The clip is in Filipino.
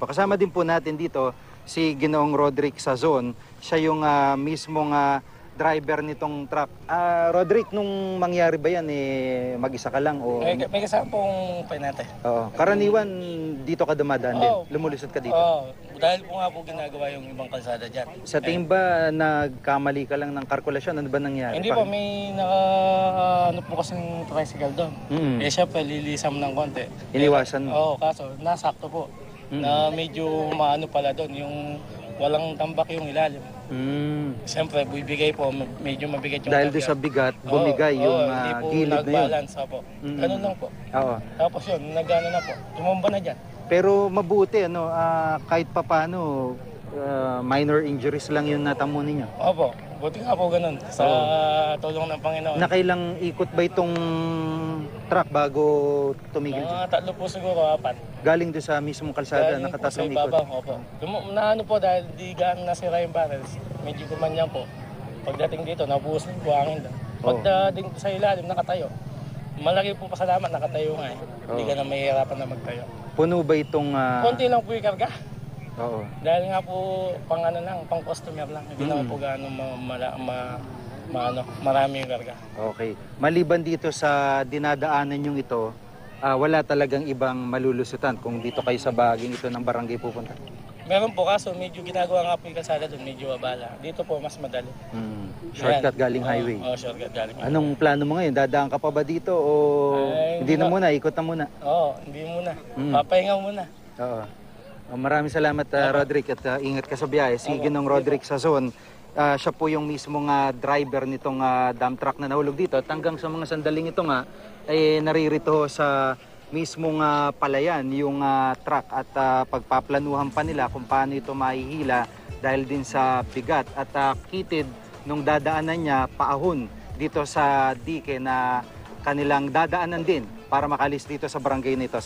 po. Kasama din po natin dito si Ginoong Roderick Sazon. Siya yung mismong driver nitong truck. Roderick, nung mangyari ba yan, mag-isa ka lang? O... May kasama pong pinate. Oo. Karaniwan, dito ka dumadaan din? Lumulusot ka dito? Oo. Dahil po nga po ginagawa yung ibang kalsada dyan. Sa tingin ba, nagkamali ka lang ng kalkulasyon? Ano ba nangyari? Hindi po, may ano po kasing tricycle doon. Eh syempre, lilisam ng konti. Iniwasan mo? Oo, kaso nasakto po. Na medyo maano pala doon, yung walang tambak yung ilalim. Siyempre, bibigay po, medyo mabigat yung dahil doon sa bigat, bumigay yung gilid na yun. Nag-balance po. Ganun lang po. Oo. Tapos yun, nag-ano na po, tumumba na dyan. Pero mabuti, ano, kahit papano, minor injuries lang yung natamo ninyo. Opo, buti nga po ganun, sa tulong ng Panginoon. Nakailang ikot ba itong truck bago tumigil? Mga 3 po siguro, 4. Galing doon sa mismong kalsada, nakatasong ikot? Opo. Naano po dahil di gaan nasira yung barrels, medyo gumanyan po. Pagdating dito, nabuhos ng buhangin doon. Pagdating sa ilalim, nakatayo. Malaki po pasalamat, nakatayo nga eh. Hindi ka na mahihirapan na magtayo. Puno ba itong... Konti lang po yung karga. Oo. Dahil nga po, pang ano lang, pang customer lang. Hindi naman po gaano marami yung karga. Okay. Maliban dito sa dinadaanan yung ito, wala talagang ibang malulusutan kung dito kayo sa bahaging ito ng barangay pupunta? Meron po, kaso medyo ginagawa nga po yung kalsada doon, medyo abala. Dito po mas madali. Shortcut galing highway? Oo, shortcut galing highway. Anong plano mo ngayon? Dadaan ka pa ba dito o hindi na muna? Ikot na muna? Oo, hindi muna. Papahinga muna. Oo. Maraming salamat, Roderick, at ingat ka sa biyahe. Si Ginong Roderick Sazon, siya po yung mismong driver nitong dump truck na nahulog dito. At hanggang sa mga sandaling ito nga, ay naririto sa mismong palayan yung truck at pagpaplanuhan pa nila kung paano ito mahihila dahil din sa bigat at kitid nung dadaanan niya paahon dito sa dike na kanilang dadaanan din para makalis dito sa barangay nito.